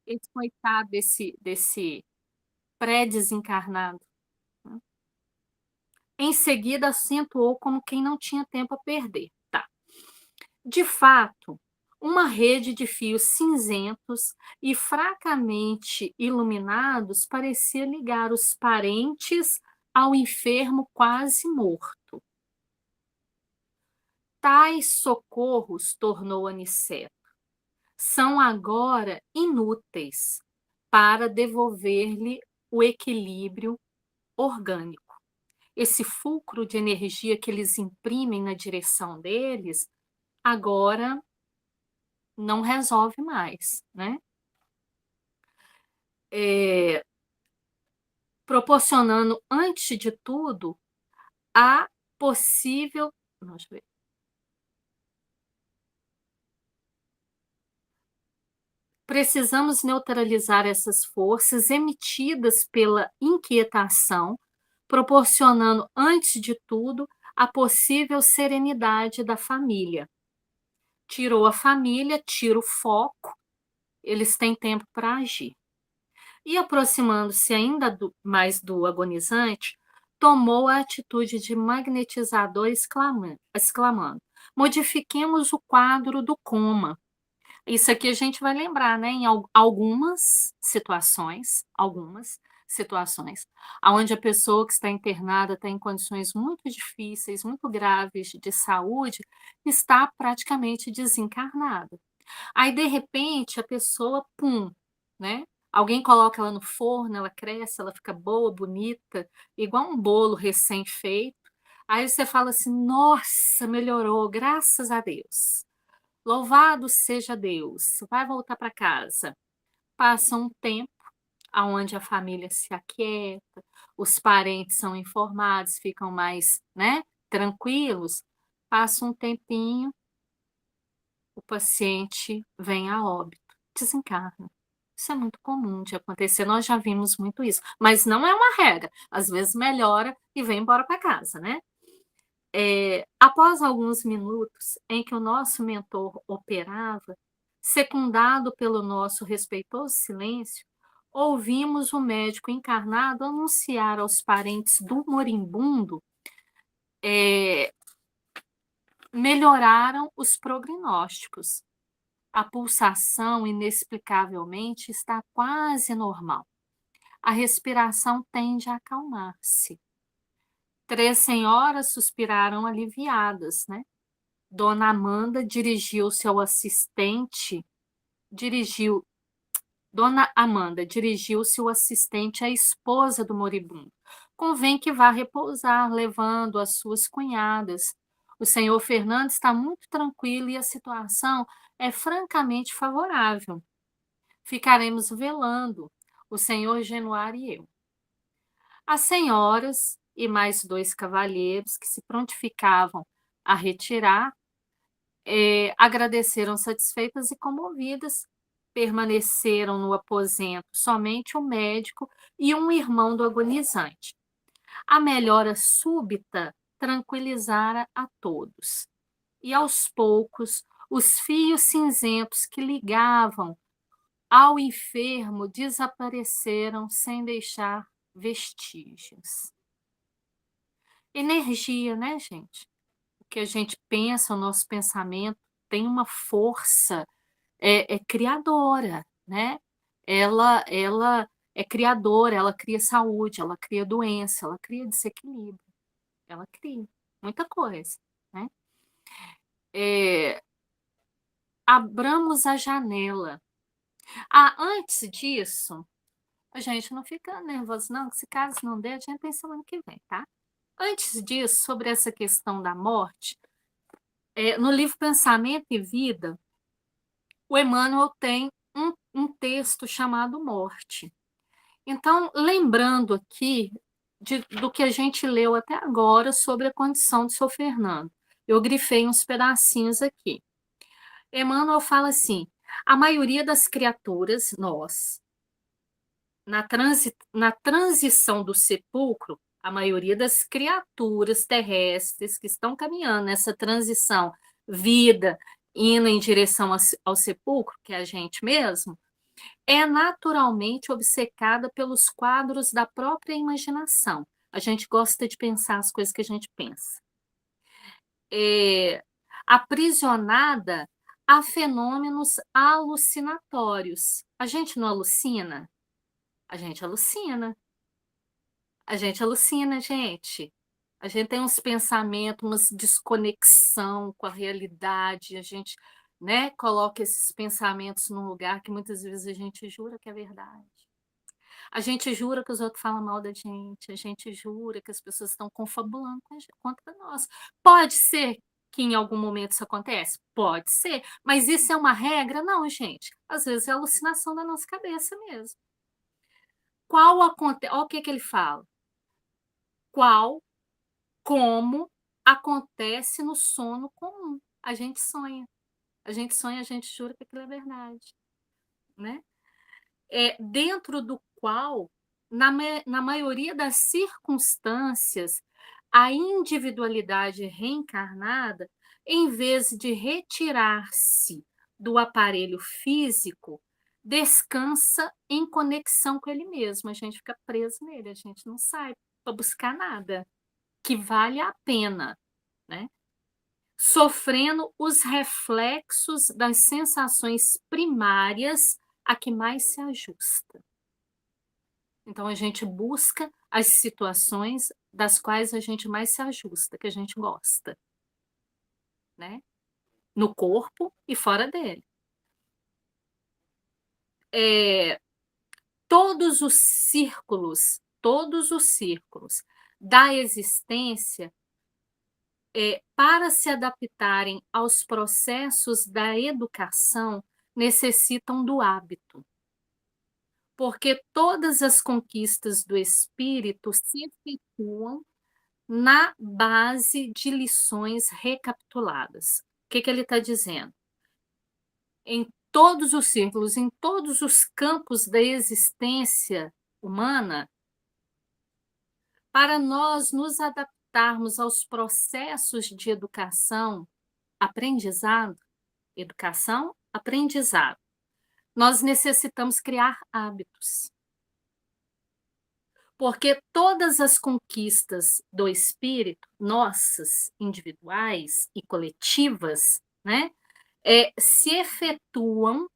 esse coitado desse pré-desencarnado, né. Em seguida, acentuou como quem não tinha tempo a perder. Tá. De fato, uma rede de fios cinzentos e fracamente iluminados parecia ligar os parentes ao enfermo quase morto. Tais socorros, tornou Aniceto, são agora inúteis para devolver-lhe o equilíbrio orgânico. Esse fulcro de energia que eles imprimem na direção deles, agora não resolve mais, né. Eh, Proporcionando, antes de tudo, a possível não, deixa eu ver. Precisamos neutralizar essas forças emitidas pela inquietação, proporcionando, antes de tudo, a possível serenidade da família. Tirou a família, tira o foco, eles têm tempo para agir. E aproximando-se ainda mais do agonizante, tomou a atitude de magnetizador, exclamando: modifiquemos o quadro do coma. Isso aqui a gente vai lembrar, né, em algumas situações, aonde a pessoa que está internada está em condições muito difíceis, muito graves de saúde, está praticamente desencarnada. Aí, de repente, a pessoa, pum, né, alguém coloca ela no forno, ela cresce, ela fica boa, bonita, igual um bolo recém-feito. Aí você fala assim: "Nossa, melhorou, graças a Deus. Louvado seja Deus, vai voltar para casa". Passa um tempo, aonde a família se aquieta, os parentes são informados, ficam mais, né, tranquilos. Passa um tempinho, o paciente vem a óbito, desencarna. Isso é muito comum de acontecer, nós já vimos muito isso, mas não é uma regra, às vezes melhora e vem embora para casa, né. Após alguns minutos em que o nosso mentor operava, secundado pelo nosso respeitoso silêncio, ouvimos o médico encarnado anunciar aos parentes do moribundo, eh, melhoraram os prognósticos. A pulsação, inexplicavelmente, está quase normal. A respiração tende a acalmar-se. 3 senhoras suspiraram aliviadas, né. Dona Amanda dirigiu-se ao assistente dirigiu Dona Amanda dirigiu-se o assistente à esposa do moribundo. "Convém que vá repousar, levando as suas cunhadas. O senhor Fernando está muito tranquilo e a situação é francamente favorável. Ficaremos velando, o senhor Januário e eu". As senhoras e mais 2 cavalheiros que se prontificavam a retirar, agradeceram satisfeitas e comovidas, permaneceram no aposento somente o médico e um irmão do agonizante. A melhora súbita tranquilizara a todos, e aos poucos os fios cinzentos que ligavam ao enfermo desapareceram sem deixar vestígios. Energia, né, gente? O que a gente pensa, o nosso pensamento tem uma força, criadora, né? Ela é criadora, ela cria saúde, ela cria doença, ela cria desequilíbrio, ela cria muita coisa, né? Abramos a janela. Antes disso, a gente não fica nervoso não, que se caso não der, a gente tem semana que vem, tá? Antes disso, sobre essa questão da morte, no livro Pensamento e Vida, o Emmanuel tem um texto chamado Morte. Então, lembrando aqui do que a gente leu até agora sobre a condição de São Fernando, eu grifei uns pedacinhos aqui. Emmanuel fala assim: a maioria das criaturas, nós, na transição do sepulcro, a maioria das criaturas terrestres que estão caminhando nessa transição, vida, indo em direção ao sepulcro, que é a gente mesmo, é naturalmente obcecada pelos quadros da própria imaginação. A gente gosta de pensar as coisas que a gente pensa. Aprisionada a fenômenos alucinatórios. A gente não alucina? A gente alucina. A gente alucina, gente. A gente tem uns pensamentos, umas desconexão com a realidade, a gente, né, coloca esses pensamentos num lugar que muitas vezes a gente jura que é verdade. A gente jura que os outros falam mal da gente, a gente jura que as pessoas estão confabulando contra nós. Pode ser que em algum momento isso acontece? Pode ser, mas isso é uma regra? Não, gente. Às vezes é alucinação da nossa cabeça mesmo. Olha o que ele fala. Como acontece no sono comum. A gente sonha. A gente sonha, a gente jura que aquilo é verdade, né? Dentro do qual, na maioria das circunstâncias, a individualidade reencarnada, em vez de retirar-se do aparelho físico, descansa em conexão com ele mesmo. A gente fica preso nele, a gente não sai para buscar nada que vale a pena, né? Sofrendo os reflexos das sensações primárias a que mais se ajusta. Então, a gente busca as situações das quais a gente mais se ajusta, que a gente gosta, né? No corpo e fora dele. Todos os círculos da existência, para se adaptarem aos processos da educação, necessitam do hábito. Porque todas as conquistas do espírito se efetuam na base de lições recapituladas. O que ele está dizendo? Em todos os círculos, em todos os campos da existência humana, para nós nos adaptarmos aos processos de educação, aprendizado, nós necessitamos criar hábitos. Porque todas as conquistas do espírito, nossas, individuais e coletivas, né, se efetuam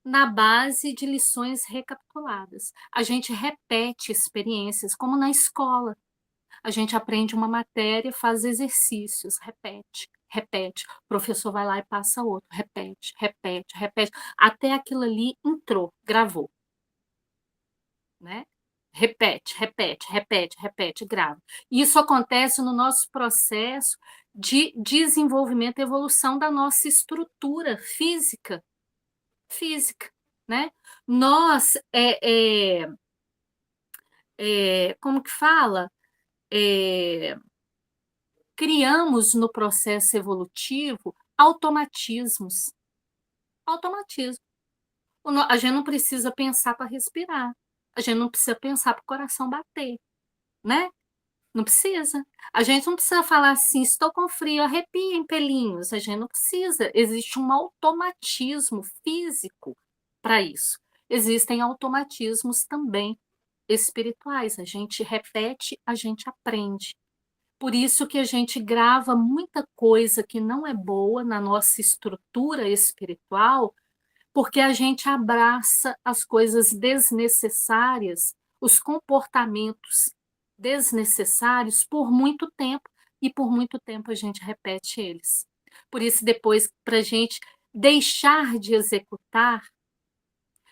na base de lições recapituladas. A gente repete experiências, como na escola. A gente aprende uma matéria, faz exercícios, repete. O professor vai lá e passa outro, repete, até aquilo ali entrou, gravou, né? Repete, grava. Isso acontece no nosso processo de desenvolvimento e evolução da nossa estrutura física, né? Nós como que fala? É, criamos no processo evolutivo automatismos. Automatismo. A gente não precisa pensar para respirar. A gente não precisa pensar para o coração bater, né? Não precisa. A gente não precisa falar assim, estou com frio, arrepiem pelinhos. A gente não precisa. Existe um automatismo físico para isso. Existem automatismos também espirituais. A gente repete, a gente aprende. Por isso que a gente grava muita coisa que não é boa na nossa estrutura espiritual, porque a gente abraça as coisas desnecessárias, os comportamentos desnecessários por muito tempo, e por muito tempo a gente repete eles. Por isso, depois, para a gente deixar de executar,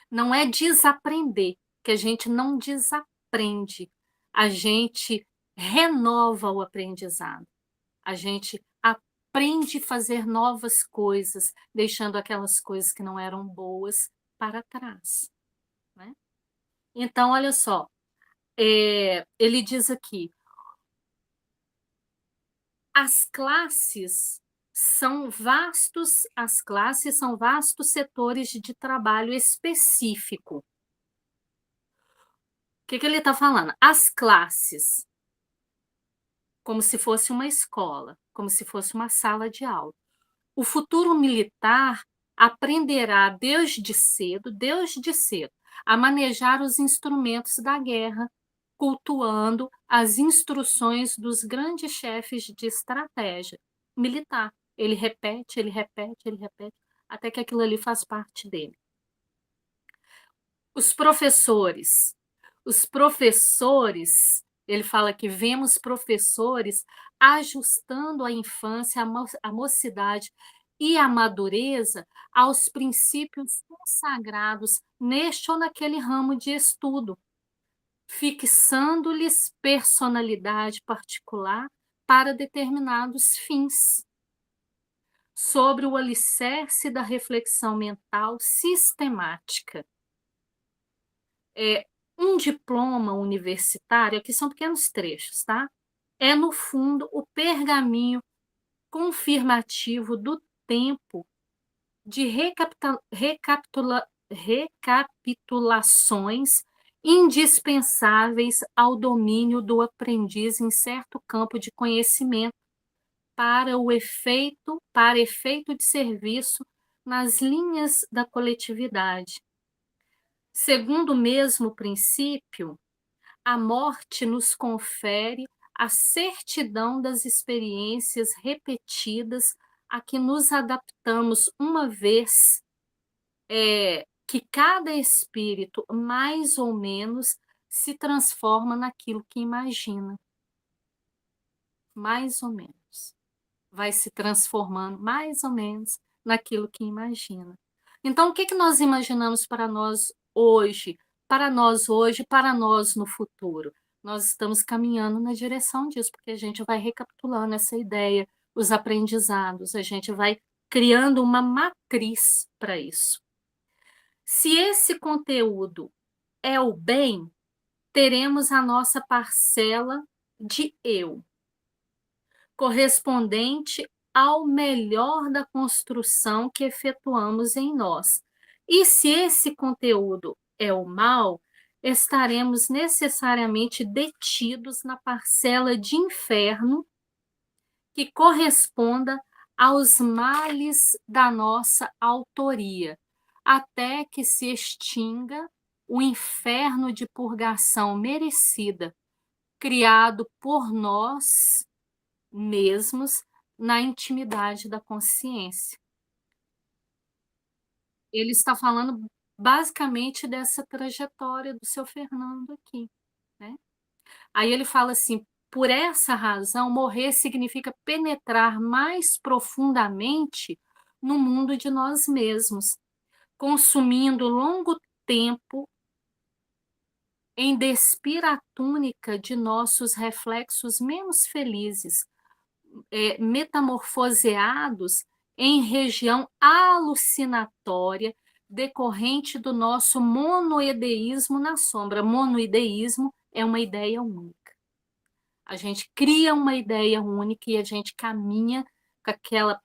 não é desaprender, que a gente não desaprende, a gente renova o aprendizado, a gente aprende a fazer novas coisas, deixando aquelas coisas que não eram boas para trás, né? Então, olha só, ele diz aqui, as classes são vastos setores de trabalho específico. O que ele está falando? As classes, como se fosse uma escola, como se fosse uma sala de aula. O futuro militar aprenderá desde cedo, a manejar os instrumentos da guerra, cultuando as instruções dos grandes chefes de estratégia militar. Ele repete, ele repete, ele repete, até que aquilo ali faz parte dele. Os professores. Os professores, ele fala que vemos professores ajustando a infância, a mocidade e a madureza aos princípios consagrados neste ou naquele ramo de estudo, fixando-lhes personalidade particular para determinados fins, sobre o alicerce da reflexão mental sistemática. Um diploma universitário, aqui são pequenos trechos, tá? É, no fundo, o pergaminho confirmativo do tempo de recapitulações indispensáveis ao domínio do aprendiz em certo campo de conhecimento para efeito de serviço nas linhas da coletividade. Segundo o mesmo princípio, a morte nos confere a certidão das experiências repetidas a que nos adaptamos uma vez, que cada espírito, mais ou menos, se transforma naquilo que imagina. Mais ou menos. Vai se transformando, mais ou menos, naquilo que imagina. Então, o que nós imaginamos para nós hoje? Para nós hoje, para nós no futuro? Nós estamos caminhando na direção disso, porque a gente vai recapitulando essa ideia, os aprendizados, a gente vai criando uma matriz para isso. Se esse conteúdo é o bem, teremos a nossa parcela de eu, correspondente ao melhor da construção que efetuamos em nós. E se esse conteúdo é o mal, estaremos necessariamente detidos na parcela de inferno que corresponda aos males da nossa autoria, até que se extinga o inferno de purgação merecida, criado por nós mesmos na intimidade da consciência. Ele está falando basicamente dessa trajetória do seu Fernando aqui, né? Aí ele fala assim, por essa razão, morrer significa penetrar mais profundamente no mundo de nós mesmos, consumindo longo tempo em despir a túnica de nossos reflexos menos felizes, metamorfoseados em região alucinatória decorrente do nosso monoideísmo na sombra. Monoideísmo é uma ideia única. A gente cria uma ideia única e a gente caminha com aquela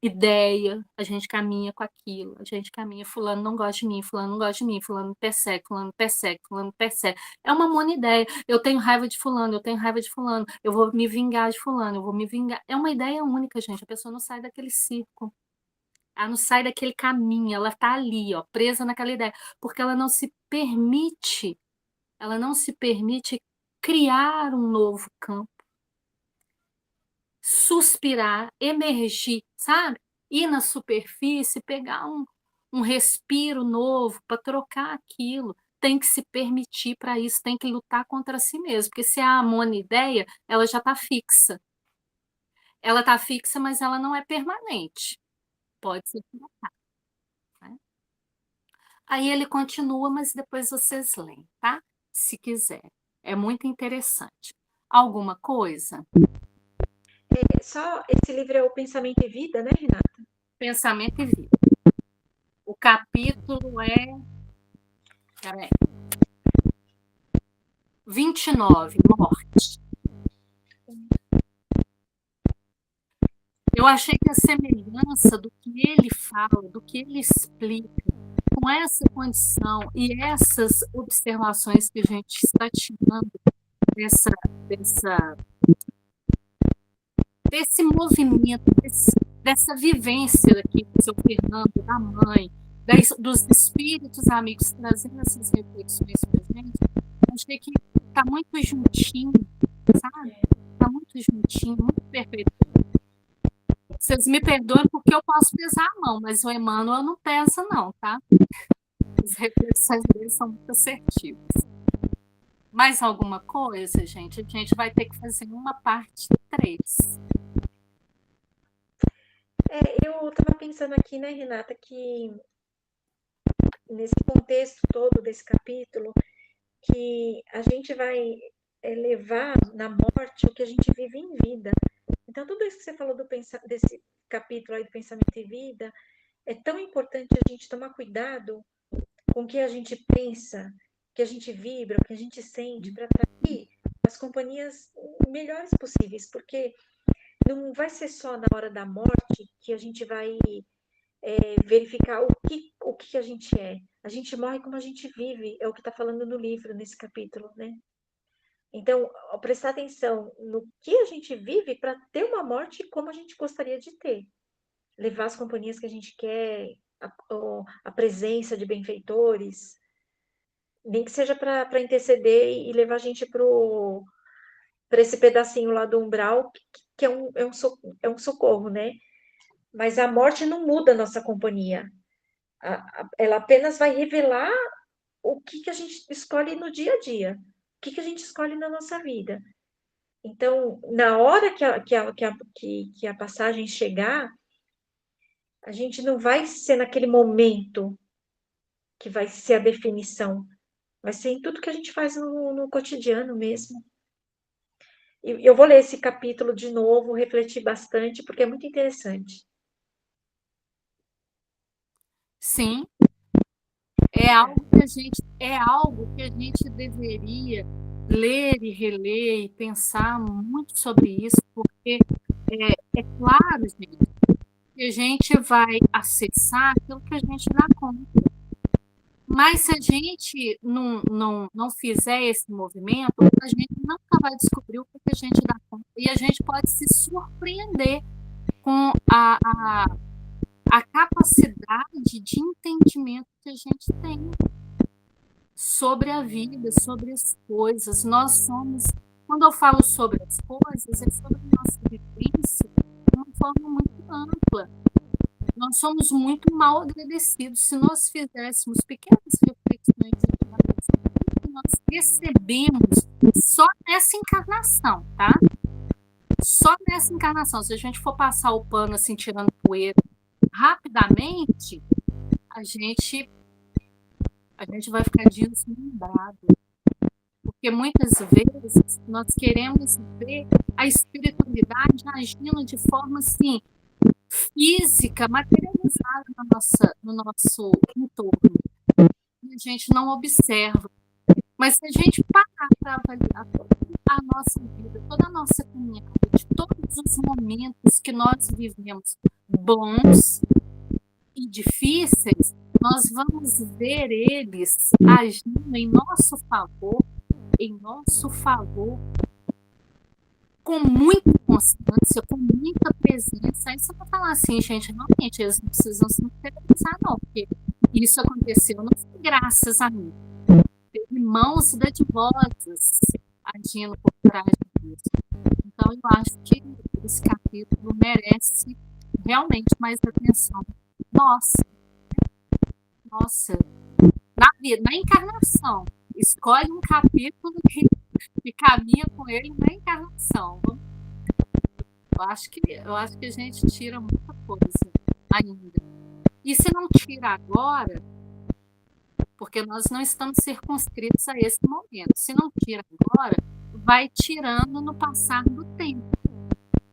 ideia, a gente caminha com aquilo, a gente caminha, fulano não gosta de mim, fulano não gosta de mim, fulano me persegue, fulano me persegue, fulano me persegue. É uma monoideia. Eu tenho raiva de fulano, eu tenho raiva de fulano, eu vou me vingar de fulano, eu vou me vingar. É uma ideia única, gente. A pessoa não sai daquele círculo. Ela não sai daquele caminho, ela está ali, ó, presa naquela ideia, porque ela não se permite criar um novo campo, suspirar, emergir, sabe? Ir na superfície, pegar um respiro novo para trocar aquilo. Tem que se permitir para isso, tem que lutar contra si mesmo, porque se é a monoideia, ela já está fixa. Ela está fixa, mas ela não é permanente. Pode ser que não tá, né? Aí ele continua, mas depois vocês leem, tá? Se quiser. É muito interessante. Alguma coisa? Só esse livro é o Pensamento e Vida, né, Renata? Pensamento e vida. O capítulo é. Peraí. 29, morte. Eu achei que a semelhança do que ele fala, do que ele explica, com essa condição e essas observações que a gente está tirando desse movimento, dessa vivência aqui do seu Fernando, da mãe, dos espíritos amigos trazendo essas reflexões para a gente, eu achei que está muito juntinho, sabe? Está muito juntinho, muito perfeito. Vocês me perdoem porque eu posso pesar a mão, mas o Emmanuel não pesa não, tá? As reflexões dele são muito assertivas. Mais alguma coisa, gente? A gente vai ter que fazer uma parte 3. Eu estava pensando aqui, né, Renata, que nesse contexto todo desse capítulo, que a gente vai levar na morte o que a gente vive em vida. Então, tudo isso que você falou desse capítulo aí do Pensamento e Vida, é tão importante a gente tomar cuidado com o que a gente pensa, o que a gente vibra, o que a gente sente, para atrair as companhias melhores possíveis, porque não vai ser só na hora da morte que a gente vai verificar o que a gente é. A gente morre como a gente vive, é o que está falando no livro, nesse capítulo, né? Então, prestar atenção no que a gente vive para ter uma morte como a gente gostaria de ter. Levar as companhias que a gente quer, a presença de benfeitores, nem que seja para interceder e levar a gente para esse pedacinho lá do umbral, que é um socorro, né? Mas a morte não muda a nossa companhia. Ela apenas vai revelar o que a gente escolhe no dia a dia, o que a gente escolhe na nossa vida. Então, na hora que a passagem chegar, a gente não vai ser naquele momento que vai ser a definição, vai ser em tudo que a gente faz no cotidiano mesmo. E eu vou ler esse capítulo de novo, refletir bastante, porque é muito interessante. Sim, é algo que a gente deveria ler e reler e pensar muito sobre isso, porque é claro, gente, que a gente vai acessar aquilo que a gente dá conta. Mas se a gente não fizer esse movimento, a gente nunca vai descobrir o que a gente dá conta. E a gente pode se surpreender com a capacidade de entendimento que a gente tem sobre a vida, sobre as coisas. Nós somos, quando eu falo sobre as coisas, é sobre a nossa vivência de uma forma muito ampla. Nós somos muito mal agradecidos. Se nós fizéssemos pequenas reflexões que nós recebemos só nessa encarnação, tá? Só nessa encarnação. Se a gente for passar o pano assim, tirando poeira rapidamente, a gente vai ficar deslumbrado. Porque muitas vezes nós queremos ver a espiritualidade agindo de forma assim, física, materializada no nosso entorno. E a gente não observa. Mas se a gente parar para avaliar toda a nossa vida, toda a nossa caminhada, de todos os momentos que nós vivemos, bons e difíceis, nós vamos ver eles agindo em nosso favor, com muita constância, com muita presença. Aí você vai falar assim, gente, realmente, eles não precisam se interessar, não, porque isso aconteceu não foi graças a mim. Teve mãos dadivosas agindo por trás disso. Então, eu acho que esse capítulo merece realmente mais atenção. Nossa, na encarnação, escolhe um capítulo que caminha com ele na encarnação. Eu acho que a gente tira muita coisa ainda. E se não tira agora, porque nós não estamos circunscritos a esse momento, se não tira agora, vai tirando no passar do tempo.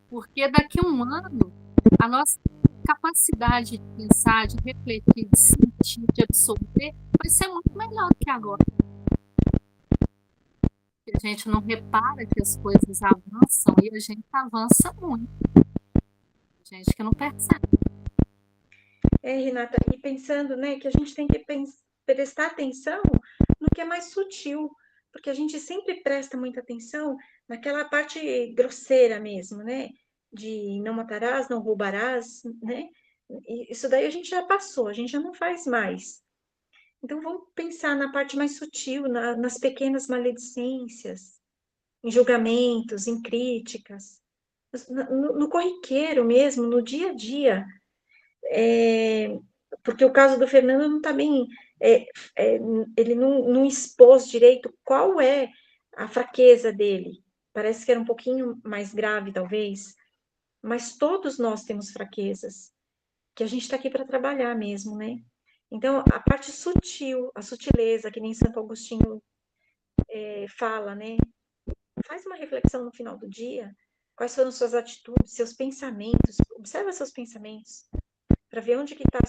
Porque daqui a um ano, a nossa capacidade de pensar, de refletir, de sentir, de absorver, vai ser muito melhor do que agora. Porque a gente não repara que as coisas avançam e a gente avança muito. A gente que não percebe. Renata, e pensando, né, que a gente tem que prestar atenção no que é mais sutil, porque a gente sempre presta muita atenção naquela parte grosseira mesmo, né, de não matarás, não roubarás, né, e isso daí a gente já passou, a gente já não faz mais. Então, vamos pensar na parte mais sutil, nas pequenas maledicências, em julgamentos, em críticas, no corriqueiro mesmo, no dia a dia. Porque o caso do Fernando não está bem, ele não expôs direito qual é a fraqueza dele. Parece que era um pouquinho mais grave, talvez, mas todos nós temos fraquezas, que a gente está aqui para trabalhar mesmo, né? Então, a parte sutil, a sutileza, que nem Santo Agostinho fala, né? Faz uma reflexão no final do dia, quais foram suas atitudes, seus pensamentos, observa seus pensamentos, para ver onde que está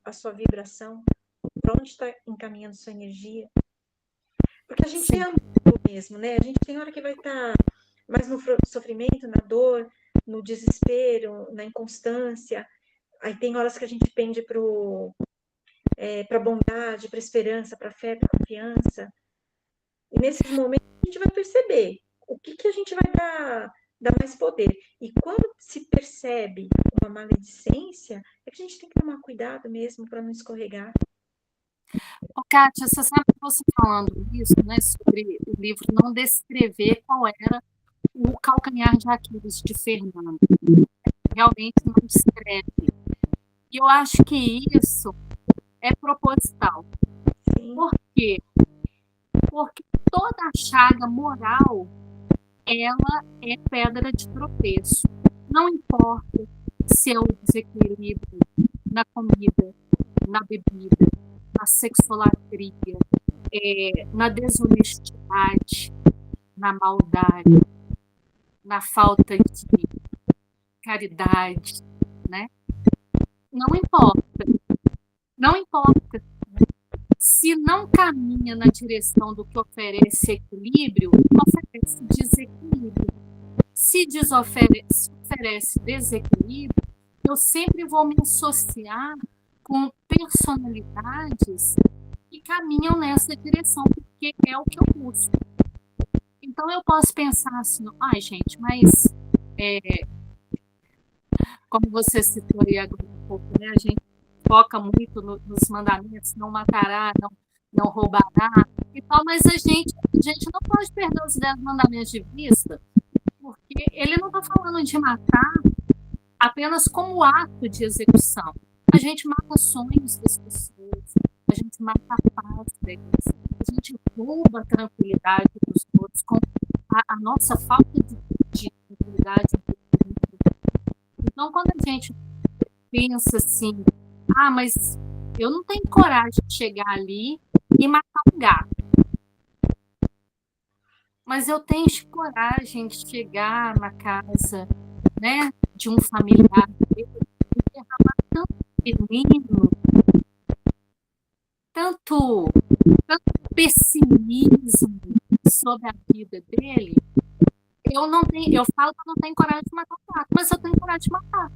a sua vibração, para onde está encaminhando sua energia. Porque a gente é mesmo, né? A gente tem hora que vai estar mais no sofrimento, na dor, no desespero, na inconstância. Aí tem horas que a gente pende para a bondade, para a esperança, para a fé, para a confiança. E nesses momentos a gente vai perceber o que a gente vai dar mais poder. E quando se percebe uma maledicência, é que a gente tem que tomar cuidado mesmo para não escorregar. Kátia, você sabe que você falando isso, né, sobre o livro não descrever qual era o calcanhar de Aquiles de Fernando. Realmente não descreve. E eu acho que isso é proposital. Sim. Por quê? Porque toda a chaga moral, ela é pedra de tropeço. Não importa se é o desequilíbrio na comida, na bebida, na sexolatria, na desonestidade, na maldade, na falta de caridade, né? Não importa. Não importa. Se não caminha na direção do que oferece equilíbrio, oferece desequilíbrio. Se oferece desequilíbrio, eu sempre vou me associar com personalidades que caminham nessa direção, porque é o que eu busco. Então, eu posso pensar assim, ai, gente, mas como você citou aí agora um pouco, né, a gente foca muito nos mandamentos, não matará, não roubará e tal, mas a gente não pode perder os 10 mandamentos de vista, porque ele não está falando de matar apenas como ato de execução. A gente mata sonhos das pessoas, a gente mata a paz deles, a gente rouba a tranquilidade dos outros com a nossa falta de tranquilidade. Então, quando a gente pensa assim, mas eu não tenho coragem de chegar ali e matar um gato. Mas eu tenho coragem de chegar na casa, né, de um familiar e derramar tanto veneno, tanto pessimismo sobre a vida dele, eu falo que eu não tenho coragem de matar um gato, mas eu tenho coragem de matar.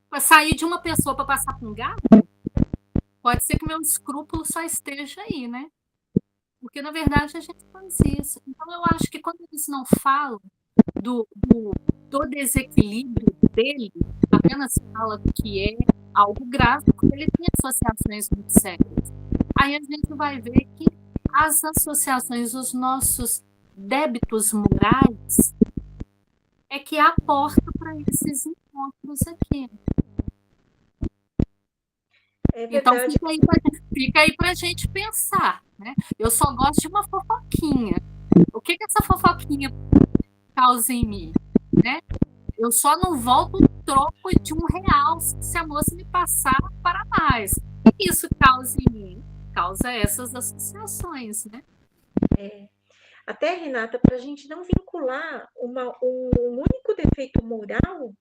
Para sair de uma pessoa para passar para um gato, pode ser que meu escrúpulo só esteja aí, né? Porque, na verdade, a gente faz isso. Então, eu acho que quando eles não falam do desequilíbrio dele, apenas fala que é algo grave, porque ele tem associações muito sérias. Aí a gente vai ver que as associações, os nossos débitos morais, é que é a porta para esses encontros aqui. É Então, verdade. fica aí para a gente pensar, né? Eu só gosto de uma fofoquinha. O que essa fofoquinha causa em mim, né? Eu só não volto o troco de R$1 se a moça me passar para mais. O que isso causa em mim? Causa essas associações, né? Até, Renata, para a gente não vincular um único defeito moral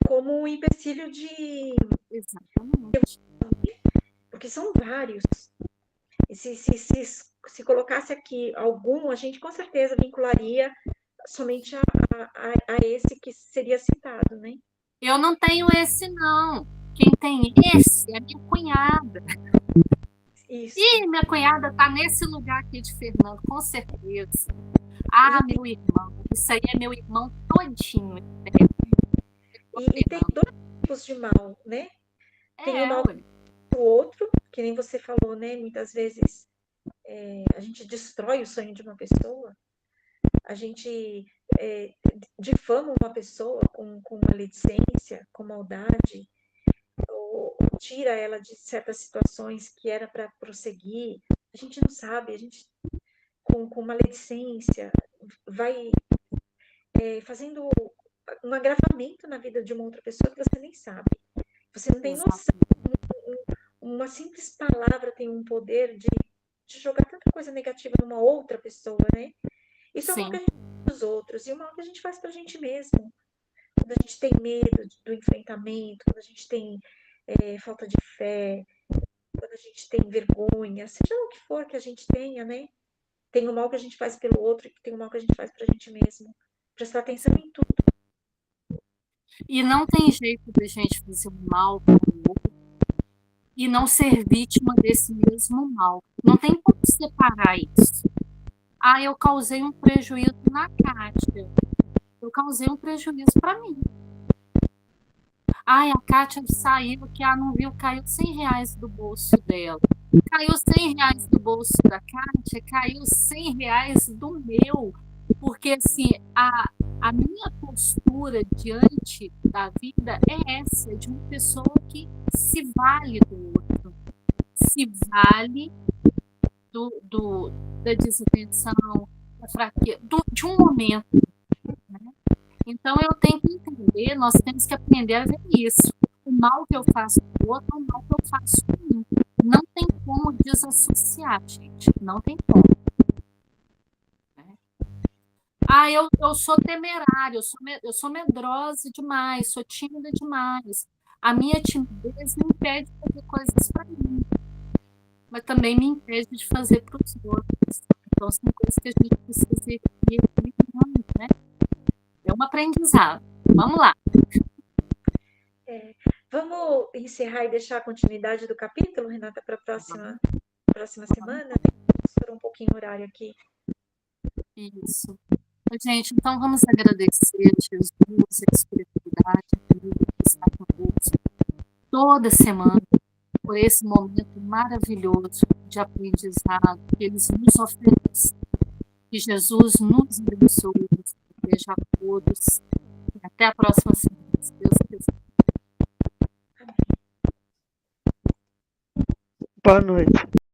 como um empecilho de... Exatamente. Porque são vários. E se colocasse aqui algum, a gente com certeza vincularia somente a esse que seria citado, né? Eu não tenho esse, não. Quem tem esse é minha cunhada. Isso. E minha cunhada está nesse lugar aqui de Fernando, com certeza. Meu irmão. Isso aí é meu irmão todinho. Né? E tem dois tipos de mal, né? Tem o mal do outro, que nem você falou, né? Muitas vezes a gente destrói o sonho de uma pessoa, a gente difama uma pessoa com maledicência, com maldade, ou tira ela de certas situações que era para prosseguir. A gente não sabe, a gente com maledicência vai fazendo um agravamento na vida de uma outra pessoa que você nem sabe. Você não tem noção. Uma simples palavra tem um poder de jogar tanta coisa negativa numa outra pessoa, né? Isso é o mal que a gente faz para os outros e o mal que a gente faz para a gente mesmo. Quando a gente tem medo do enfrentamento, quando a gente tem falta de fé, quando a gente tem vergonha, seja o que for que a gente tenha, né? Tem o mal que a gente faz pelo outro e tem o mal que a gente faz para a gente mesmo. Prestar atenção em tudo. E não tem jeito da gente fazer um mal para o outro e não ser vítima desse mesmo mal. Não tem como separar isso. Eu causei um prejuízo na Kátia. Eu causei um prejuízo para mim. A Kátia saiu, que não viu, caiu R$100 do bolso dela. Caiu R$100 do bolso da Kátia, caiu R$100 do meu. Porque, assim, a minha postura diante da vida é essa, de uma pessoa que se vale do outro, se vale da desatenção, da fraqueza, de um momento. Né? Então, eu tenho que entender, nós temos que aprender a ver isso. O mal que eu faço para o outro é o mal que eu faço para mim. Não tem como desassociar, gente. Não tem como. Eu sou temerária, eu sou medrosa demais, sou tímida demais. A minha timidez me impede de fazer coisas para mim, mas também me impede de fazer para os outros. Então, são coisas que a gente precisa ir equilibrando, né? É um aprendizado. Vamos lá. Vamos encerrar e deixar a continuidade do capítulo, Renata, para a próxima semana? Estourou um pouquinho o horário aqui. Isso. Gente, então vamos agradecer a Jesus, a espiritualidade, a vida que está conosco toda semana, por esse momento maravilhoso de aprendizado que eles nos oferecem. Que Jesus nos abençoe, nos proteja a todos. E até a próxima semana, se Deus quiser. Boa noite.